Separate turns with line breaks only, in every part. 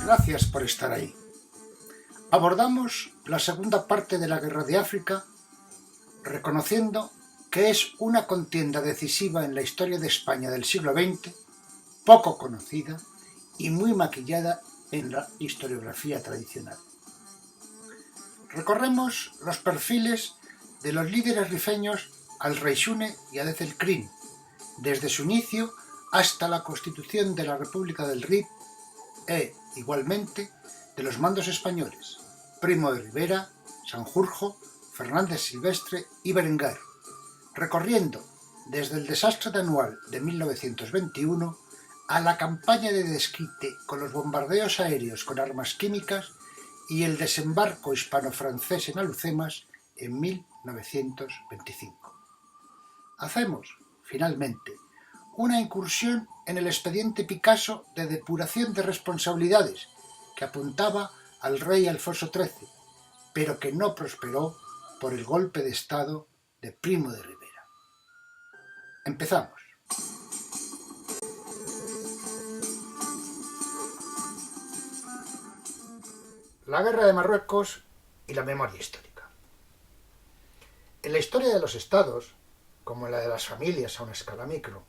Gracias por estar ahí. Abordamos la segunda parte de la Guerra de África, reconociendo que es una contienda decisiva en la historia de España del siglo XX, poco conocida y muy maquillada en la historiografía tradicional. Recorremos los perfiles de los líderes rifeños Al-Raichuni y Adez el Krim, desde su inicio hasta la constitución de la República del Rif e, igualmente, de los mandos españoles, Primo de Rivera, Sanjurjo, Fernández Silvestre y Berenguer, recorriendo desde el desastre de Anual de 1921 a la campaña de desquite con los bombardeos aéreos con armas químicas y el desembarco hispano-francés en Alhucemas en 1925. Hacemos, finalmente, una incursión en el expediente Picasso de depuración de responsabilidades que apuntaba al rey Alfonso XIII, pero que no prosperó por el golpe de Estado de Primo de Rivera. Empezamos. La Guerra de Marruecos y la memoria histórica. En la historia de los estados, como en la de las familias a una escala micro,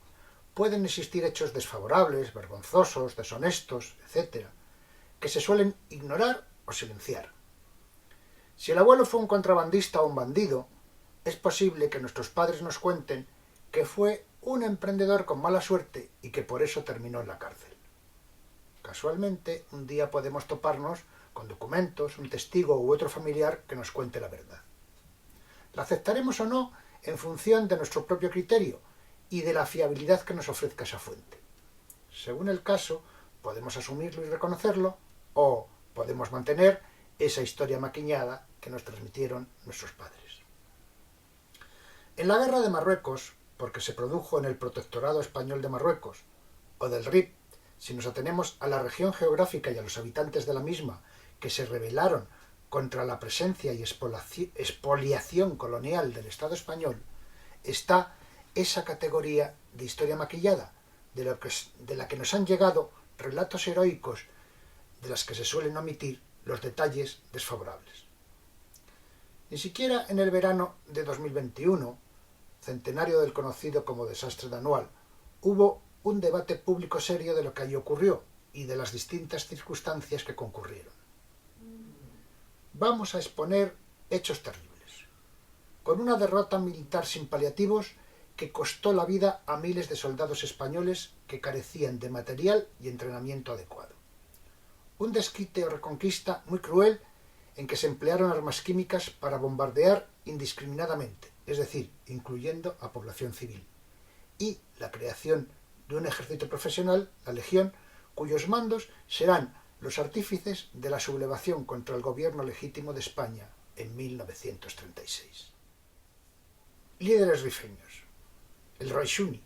pueden existir hechos desfavorables, vergonzosos, deshonestos, etc., que se suelen ignorar o silenciar. Si el abuelo fue un contrabandista o un bandido, es posible que nuestros padres nos cuenten que fue un emprendedor con mala suerte y que por eso terminó en la cárcel. Casualmente, un día podemos toparnos con documentos, un testigo u otro familiar que nos cuente la verdad. La aceptaremos o no en función de nuestro propio criterio y de la fiabilidad que nos ofrezca esa fuente. Según el caso, podemos asumirlo y reconocerlo, o podemos mantener esa historia maquillada que nos transmitieron nuestros padres. En la Guerra de Marruecos, porque se produjo en el Protectorado Español de Marruecos, o del Rif, si nos atenemos a la región geográfica y a los habitantes de la misma que se rebelaron contra la presencia y expoliación colonial del Estado español, está esa categoría de historia maquillada, de la que nos han llegado relatos heroicos de las que se suelen omitir los detalles desfavorables. Ni siquiera en el verano de 2021, centenario del conocido como desastre de Anual, hubo un debate público serio de lo que allí ocurrió y de las distintas circunstancias que concurrieron. Vamos a exponer hechos terribles, con una derrota militar sin paliativos que costó la vida a miles de soldados españoles que carecían de material y entrenamiento adecuado. Un desquite o reconquista muy cruel en que se emplearon armas químicas para bombardear indiscriminadamente, es decir, incluyendo a población civil, y la creación de un ejército profesional, la Legión, cuyos mandos serán los artífices de la sublevación contra el gobierno legítimo de España en 1936. Líderes rifeños. El Raichuni,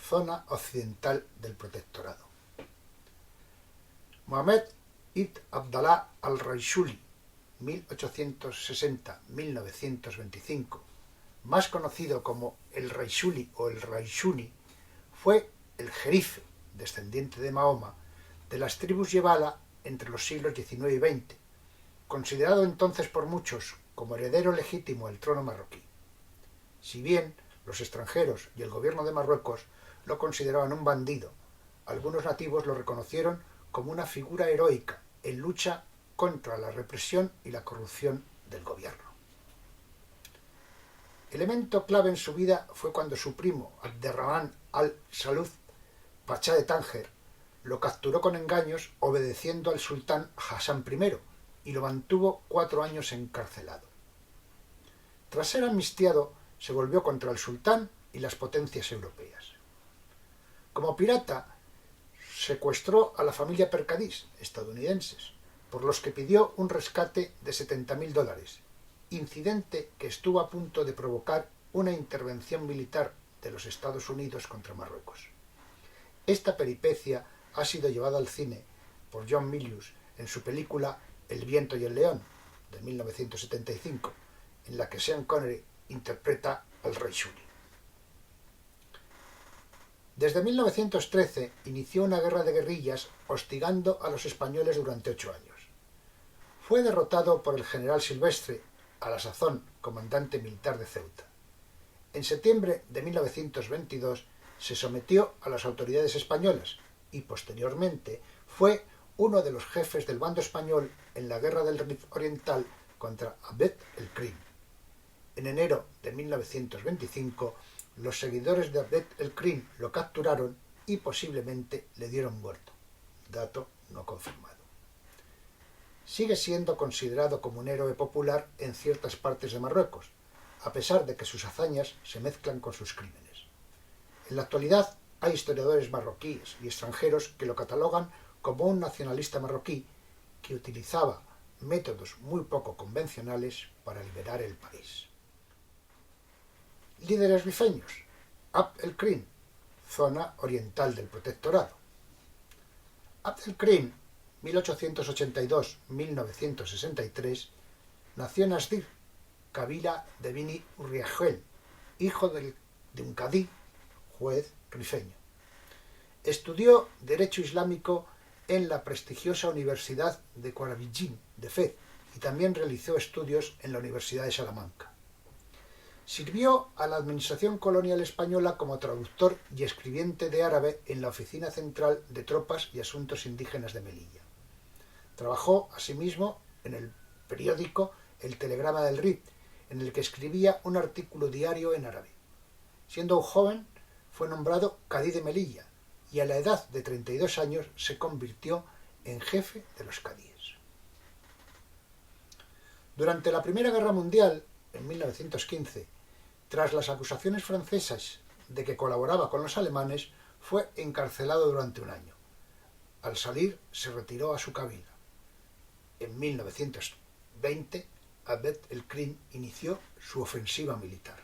zona occidental del Protectorado. Mohamed Ibn Abdallah al-Raichuli, 1860-1925, más conocido como el Raichuli o el Raichuni, fue el jerife, descendiente de Mahoma, de las tribus Yebala entre los siglos XIX y XX, considerado entonces por muchos como heredero legítimo al trono marroquí. Si bien los extranjeros y el gobierno de Marruecos lo consideraban un bandido, algunos nativos lo reconocieron como una figura heroica en lucha contra la represión y la corrupción del gobierno. Elemento clave en su vida fue cuando su primo, Abderrahman al-Salud, pachá de Tánger, lo capturó con engaños obedeciendo al sultán Hassan I y lo mantuvo 4 años encarcelado. Tras ser amnistiado, se volvió contra el sultán y las potencias europeas. Como pirata, secuestró a la familia Percadís, estadounidenses, por los que pidió un rescate de $70.000, incidente que estuvo a punto de provocar una intervención militar de los Estados Unidos contra Marruecos. Esta peripecia ha sido llevada al cine por John Milius en su película El viento y el león, de 1975, en la que Sean Connery interpreta al Raichuni. Desde 1913 inició una guerra de guerrillas hostigando a los españoles durante 8 años. Fue derrotado por el general Silvestre, a la sazón comandante militar de Ceuta. En septiembre de 1922 se sometió a las autoridades españolas y posteriormente fue uno de los jefes del bando español en la guerra del Rif Oriental contra Abd el-Krim. En enero de 1925, los seguidores de Abd el-Krim lo capturaron y posiblemente le dieron muerto, dato no confirmado. Sigue siendo considerado como un héroe popular en ciertas partes de Marruecos, a pesar de que sus hazañas se mezclan con sus crímenes. En la actualidad hay historiadores marroquíes y extranjeros que lo catalogan como un nacionalista marroquí que utilizaba métodos muy poco convencionales para liberar el país. Líderes rifeños: Abd el-Krim, zona oriental del Protectorado. Abd el-Krim, 1882-1963, nació en Asdir, Kabila de Bini Urriagel, hijo de un cadí, juez rifeño. Estudió Derecho Islámico en la prestigiosa Universidad de Qarawiyyin de Fez y también realizó estudios en la Universidad de Salamanca. Sirvió a la administración colonial española como traductor y escribiente de árabe en la Oficina Central de Tropas y Asuntos Indígenas de Melilla. Trabajó asimismo en el periódico El Telegrama del Rif, en el que escribía un artículo diario en árabe. Siendo un joven, fue nombrado cadí de Melilla y a la edad de 32 años se convirtió en jefe de los cadíes. Durante la Primera Guerra Mundial, en 1915, tras las acusaciones francesas de que colaboraba con los alemanes, fue encarcelado durante un año. Al salir, se retiró a su cabina. En 1920, Abd el-Krim inició su ofensiva militar.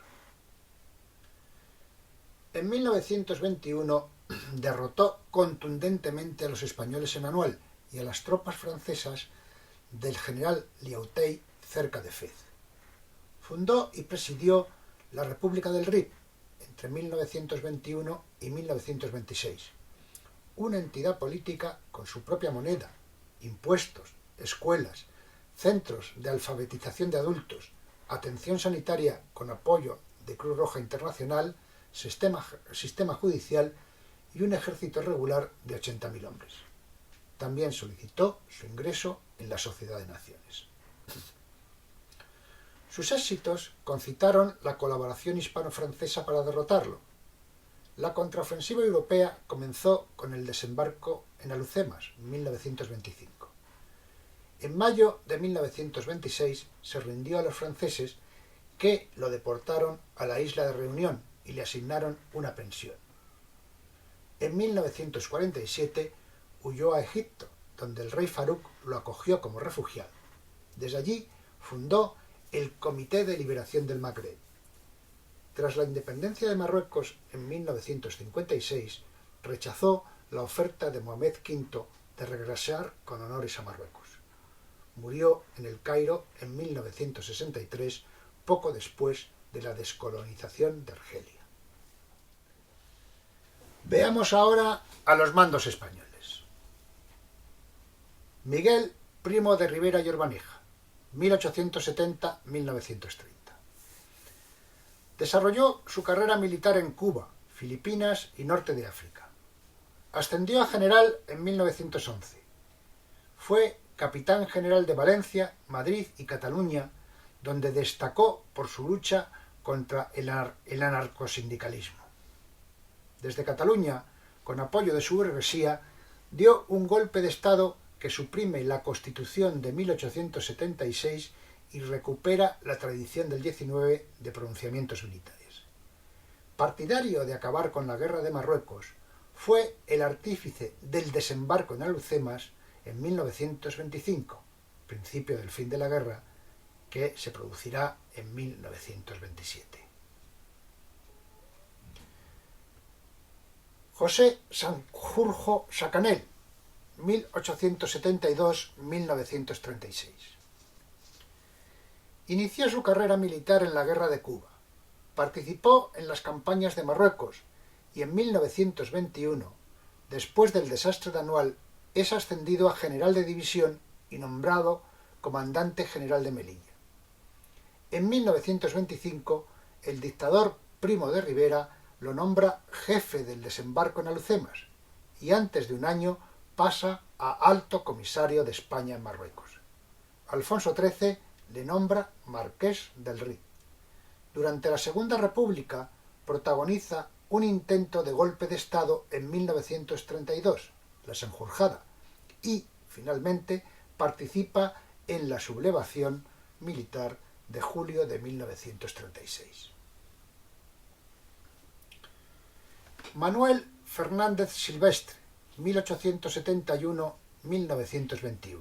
En 1921 derrotó contundentemente a los españoles en Anual y a las tropas francesas del general Lyautey cerca de Fez. Fundó y presidió la República del Rif entre 1921 y 1926, una entidad política con su propia moneda, impuestos, escuelas, centros de alfabetización de adultos, atención sanitaria con apoyo de Cruz Roja Internacional, sistema judicial y un ejército regular de 80.000 hombres. También solicitó su ingreso en la Sociedad de Naciones. Sus éxitos concitaron la colaboración hispano-francesa para derrotarlo. La contraofensiva europea comenzó con el desembarco en Alhucemas, en 1925. En mayo de 1926 se rindió a los franceses, que lo deportaron a la isla de Reunión y le asignaron una pensión. En 1947 huyó a Egipto, donde el rey Farouk lo acogió como refugiado. Desde allí fundó el Comité de Liberación del Magreb. Tras la independencia de Marruecos en 1956, rechazó la oferta de Mohamed V de regresar con honores a Marruecos. Murió en El Cairo en 1963, poco después de la descolonización de Argelia. Veamos ahora a los mandos españoles. Miguel Primo de Rivera y Urbaneja, 1870-1930. Desarrolló su carrera militar en Cuba, Filipinas y norte de África. Ascendió a general en 1911. Fue capitán general de Valencia, Madrid y Cataluña, donde destacó por su lucha contra el anarcosindicalismo. Desde Cataluña, con apoyo de su burguesía, dio un golpe de Estado que suprime la Constitución de 1876 y recupera la tradición del 19 de pronunciamientos militares. Partidario de acabar con la guerra de Marruecos, fue el artífice del desembarco en Alhucemas en 1925, principio del fin de la guerra, que se producirá en 1927. José Sanjurjo Sacanel, 1872-1936. Inició su carrera militar en la Guerra de Cuba. Participó en las campañas de Marruecos y en 1921, después del desastre de Anual, es ascendido a general de división y nombrado comandante general de Melilla. En 1925, el dictador Primo de Rivera lo nombra jefe del desembarco en Alhucemas y antes de un año pasa a alto comisario de España en Marruecos. Alfonso XIII le nombra marqués del Rif. Durante la Segunda República protagoniza un intento de golpe de Estado en 1932, la Sanjurjada, y, finalmente, participa en la sublevación militar de julio de 1936. Manuel Fernández Silvestre, 1871-1921.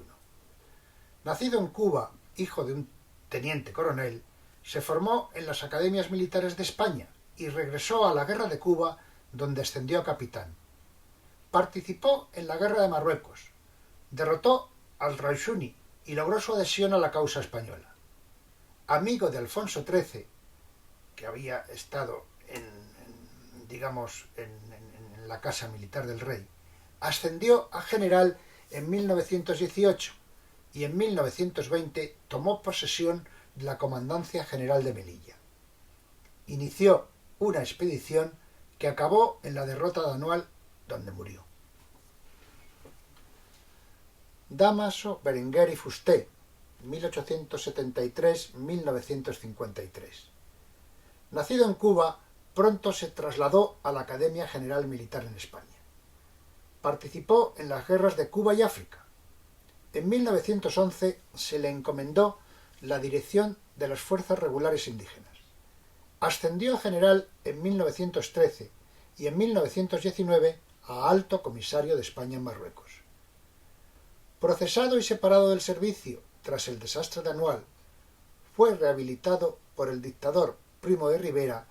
Nacido en Cuba, hijo de un teniente coronel, se formó en las academias militares de España y regresó a la Guerra de Cuba, donde ascendió a capitán. Participó en la Guerra de Marruecos, derrotó al Raisuni y logró su adhesión a la causa española. Amigo de Alfonso XIII, que había estado en la casa militar del rey, ascendió a general en 1918 y en 1920 tomó posesión de la Comandancia General de Melilla. Inició una expedición que acabó en la derrota de Anual, donde murió. Dámaso Berenguer y Fusté, 1873-1953. Nacido en Cuba, pronto se trasladó a la Academia General Militar en España. Participó en las guerras de Cuba y África. En 1911 se le encomendó la dirección de las fuerzas regulares indígenas. Ascendió a general en 1913 y en 1919 a alto comisario de España en Marruecos. Procesado y separado del servicio tras el desastre de Anual, fue rehabilitado por el dictador Primo de Rivera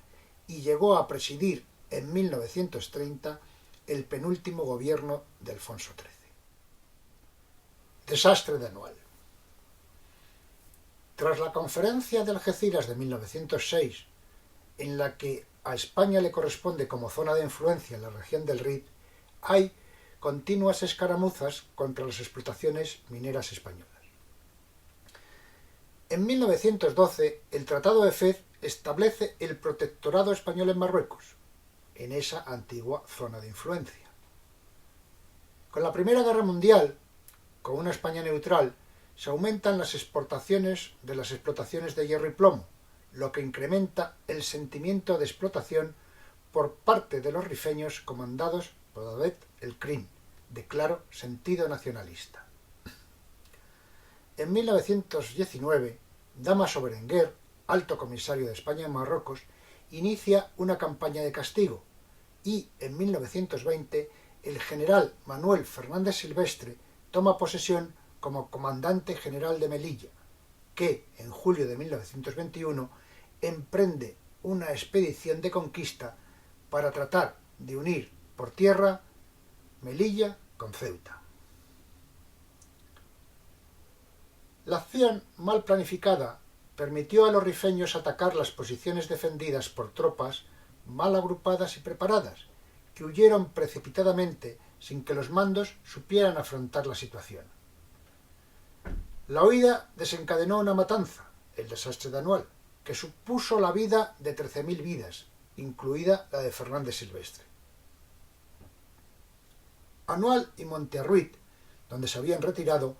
y llegó a presidir en 1930 el penúltimo gobierno de Alfonso XIII. Desastre de Anual. Tras la conferencia de Algeciras de 1906, en la que a España le corresponde como zona de influencia en la región del Rif, hay continuas escaramuzas contra las explotaciones mineras españolas. En 1912, el Tratado de Fez establece el protectorado español en Marruecos, en esa antigua zona de influencia. Con la Primera Guerra Mundial, con una España neutral, se aumentan las exportaciones de las explotaciones de hierro y plomo, lo que incrementa el sentimiento de explotación por parte de los rifeños comandados por David el Crin, de claro sentido nacionalista. En 1919, Dámaso Berenguer, alto comisario de España en Marruecos, inicia una campaña de castigo y en 1920 el general Manuel Fernández Silvestre toma posesión como comandante general de Melilla, que en julio de 1921 emprende una expedición de conquista para tratar de unir por tierra Melilla con Ceuta. La acción mal planificada permitió a los rifeños atacar las posiciones defendidas por tropas mal agrupadas y preparadas, que huyeron precipitadamente sin que los mandos supieran afrontar la situación. La huida desencadenó una matanza, el desastre de Anual, que supuso la vida de 13.000 vidas, incluida la de Fernández Silvestre. Anual y Montearruit, donde se habían retirado,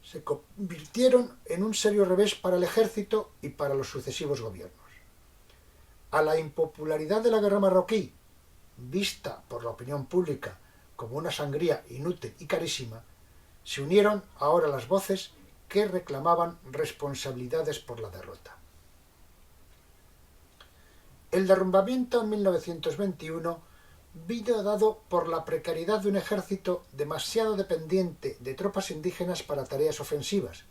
se convirtieron en un serio revés para el ejército y para los sucesivos gobiernos. A la impopularidad de la guerra marroquí, vista por la opinión pública como una sangría inútil y carísima, se unieron ahora las voces que reclamaban responsabilidades por la derrota. El derrumbamiento en 1921 vino dado por la precariedad de un ejército demasiado dependiente de tropas indígenas para tareas ofensivas,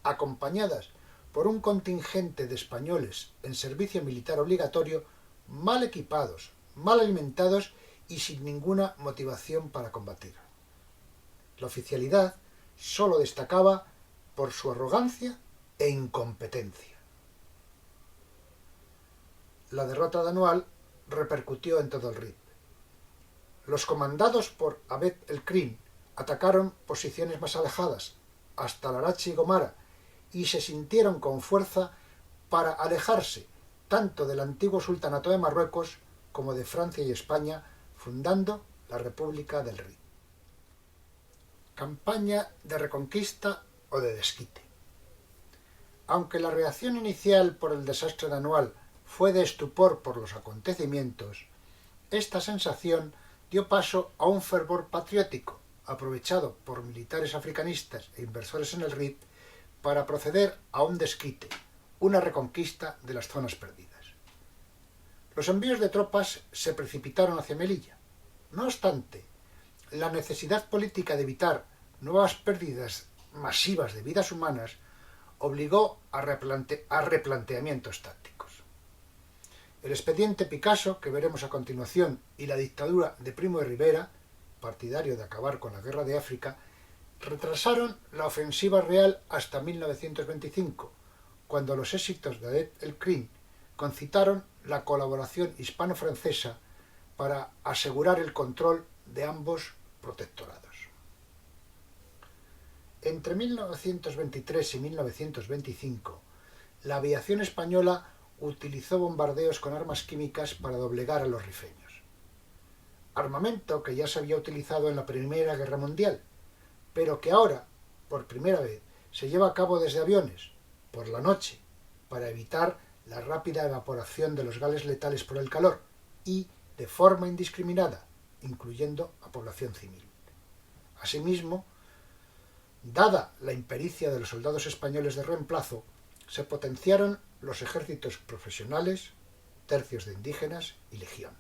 acompañadas por un contingente de españoles en servicio militar obligatorio mal equipados, mal alimentados y sin ninguna motivación para combatir. La oficialidad solo destacaba por su arrogancia e incompetencia. La derrota de Anual repercutió en todo el Rif. Los comandados por Abd el-Krim atacaron posiciones más alejadas, hasta Larache y Gomara, y se sintieron con fuerza para alejarse tanto del antiguo sultanato de Marruecos como de Francia y España, fundando la República del Rif. Campaña de reconquista o de desquite. Aunque la reacción inicial por el desastre de Anual fue de estupor por los acontecimientos, esta sensación dio paso a un fervor patriótico, aprovechado por militares africanistas e inversores en el Rif para proceder a un desquite, una reconquista de las zonas perdidas. Los envíos de tropas se precipitaron hacia Melilla. No obstante, la necesidad política de evitar nuevas pérdidas masivas de vidas humanas obligó a replanteamientos tácticos. El expediente Picasso, que veremos a continuación, y la dictadura de Primo de Rivera, partidario de acabar con la guerra de África, retrasaron la ofensiva real hasta 1925, cuando los éxitos de Abd el-Krim concitaron la colaboración hispano-francesa para asegurar el control de ambos protectorados. Entre 1923 y 1925, la aviación española utilizó bombardeos con armas químicas para doblegar a los rifeños. Armamento que ya se había utilizado en la Primera Guerra Mundial, pero que ahora, por primera vez, se lleva a cabo desde aviones, por la noche, para evitar la rápida evaporación de los gases letales por el calor y de forma indiscriminada, incluyendo a población civil. Asimismo, dada la impericia de los soldados españoles de reemplazo, se potenciaron los ejércitos profesionales, tercios de indígenas y legión.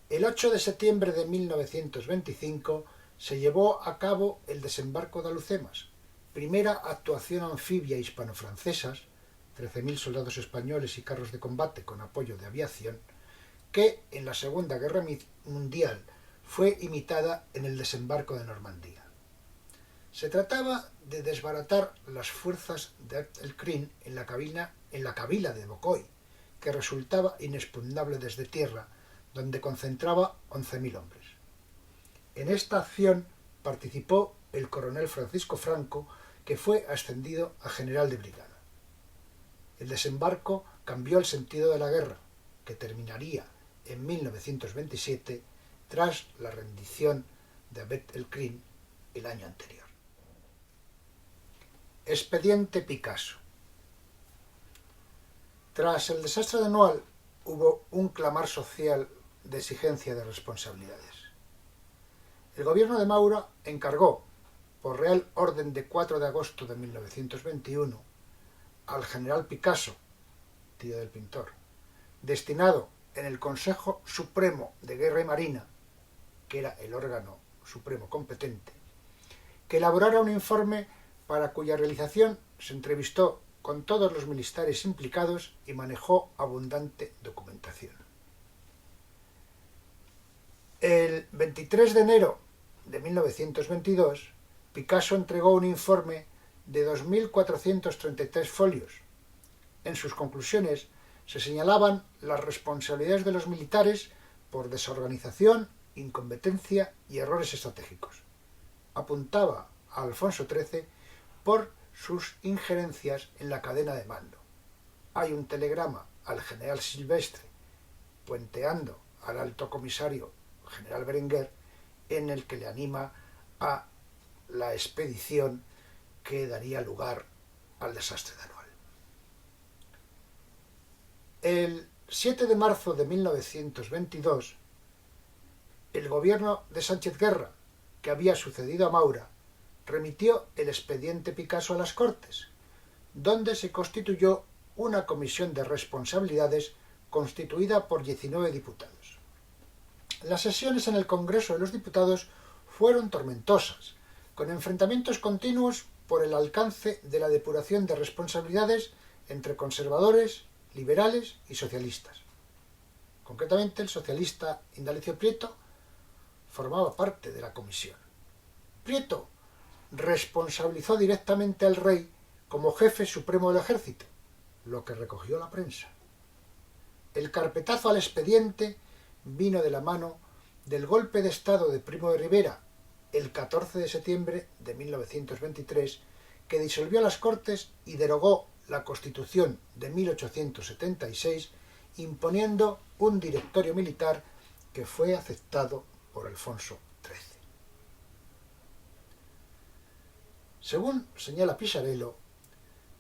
El 8 de septiembre de 1925 se llevó a cabo el desembarco de Alhucemas, primera actuación anfibia hispano-francesa, 13.000 soldados españoles y carros de combate con apoyo de aviación, que en la Segunda Guerra Mundial fue imitada en el desembarco de Normandía. Se trataba de desbaratar las fuerzas de Abd el-Krim en la cabila de Bocoy, que resultaba inexpugnable desde tierra, donde concentraba 11.000 hombres. En esta acción participó el coronel Francisco Franco, que fue ascendido a general de brigada. El desembarco cambió el sentido de la guerra, que terminaría en 1927 tras la rendición de Abd el-Krim el año anterior. Expediente Picasso. Tras el desastre de Anual hubo un clamor social de exigencia de responsabilidades. El gobierno de Maura encargó, por Real Orden de 4 de agosto de 1921, al general Picasso, tío del pintor, destinado en el Consejo Supremo de Guerra y Marina, que era el órgano supremo competente, que elaborara un informe para cuya realización se entrevistó con todos los militares implicados y manejó abundante documentación. El 23 de enero de 1922, Picasso entregó un informe de 2.433 folios. En sus conclusiones se señalaban las responsabilidades de los militares por desorganización, incompetencia y errores estratégicos. Apuntaba a Alfonso XIII por sus injerencias en la cadena de mando. Hay un telegrama al general Silvestre puenteando al alto comisario general Berenguer en el que le anima a la expedición que daría lugar al desastre de Anual. El 7 de marzo de 1922, el gobierno de Sánchez Guerra, que había sucedido a Maura, remitió el expediente Picasso a las Cortes, donde se constituyó una comisión de responsabilidades constituida por 19 diputados. Las sesiones en el Congreso de los Diputados fueron tormentosas, con enfrentamientos continuos por el alcance de la depuración de responsabilidades entre conservadores, liberales y socialistas. Concretamente, el socialista Indalecio Prieto formaba parte de la comisión. Prieto responsabilizó directamente al rey como jefe supremo del ejército, lo que recogió la prensa. El carpetazo al expediente vino de la mano del golpe de Estado de Primo de Rivera el 14 de septiembre de 1923, que disolvió las Cortes y derogó la Constitución de 1876, imponiendo un directorio militar que fue aceptado por Alfonso XIII. Según señala Pisarello,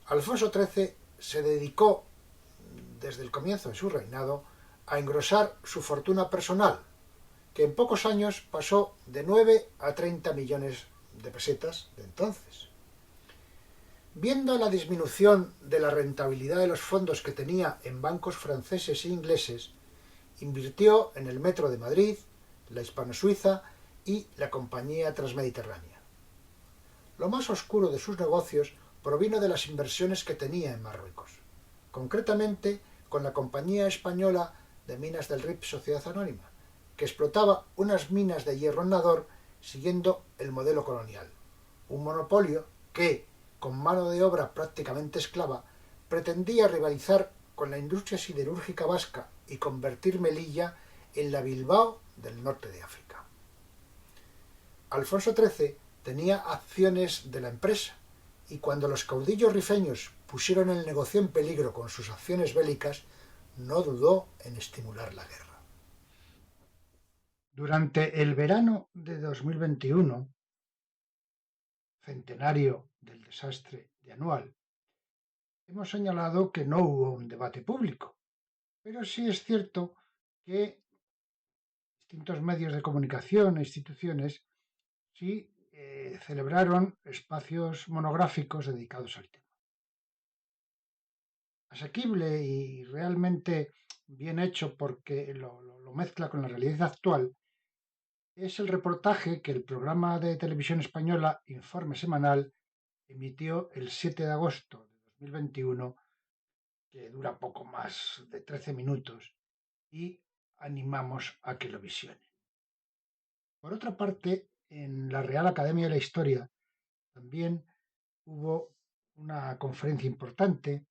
Alfonso XIII se dedicó desde el comienzo de su reinado a engrosar su fortuna personal, que en pocos años pasó de 9 a 30 millones de pesetas de entonces. Viendo la disminución de la rentabilidad de los fondos que tenía en bancos franceses e ingleses, invirtió en el Metro de Madrid, la Hispano-Suiza y la Compañía Transmediterránea. Lo más oscuro de sus negocios provino de las inversiones que tenía en Marruecos, concretamente con la Compañía Española de Minas del Rip Sociedad Anónima, que explotaba unas minas de hierro en Nador siguiendo el modelo colonial, un monopolio que, con mano de obra prácticamente esclava, pretendía rivalizar con la industria siderúrgica vasca y convertir Melilla en la Bilbao del norte de África. Alfonso XIII tenía acciones de la empresa, y cuando los caudillos rifeños pusieron el negocio en peligro con sus acciones bélicas, no dudó en estimular la guerra. Durante el verano de 2021, centenario del desastre de Anual, hemos señalado que no hubo un debate público, pero sí es cierto que distintos medios de comunicación e instituciones sí celebraron espacios monográficos dedicados al tema. Asequible y realmente bien hecho porque lo mezcla con la realidad actual es el reportaje que el programa de televisión española Informe Semanal emitió el 7 de agosto de 2021, que dura poco más de 13 minutos, y animamos a que lo visionen. Por otra parte, en la Real Academia de la Historia también hubo una conferencia importante,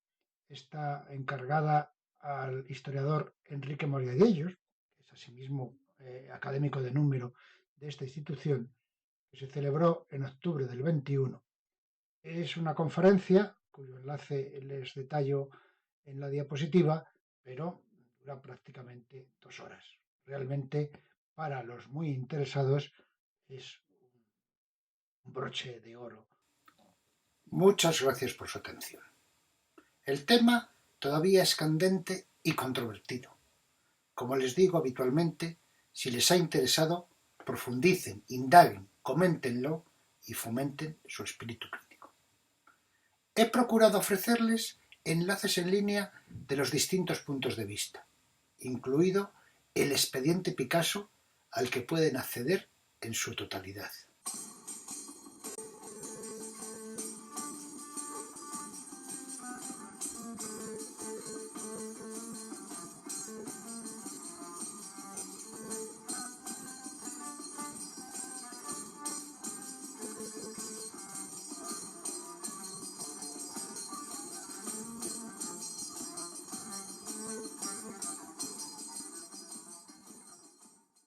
esta encargada al historiador Enrique Morgadillos, que es asimismo académico de número de esta institución, que se celebró en octubre del 21. Es una conferencia cuyo enlace les detallo en la diapositiva, pero dura prácticamente 2 horas. Realmente, para los muy interesados, es un broche de oro. Muchas gracias por su atención. El tema todavía es candente y controvertido. Como les digo habitualmente, si les ha interesado, profundicen, indaguen, coméntenlo y fomenten su espíritu crítico. He procurado ofrecerles enlaces en línea de los distintos puntos de vista, incluido el expediente Picasso, al que pueden acceder en su totalidad.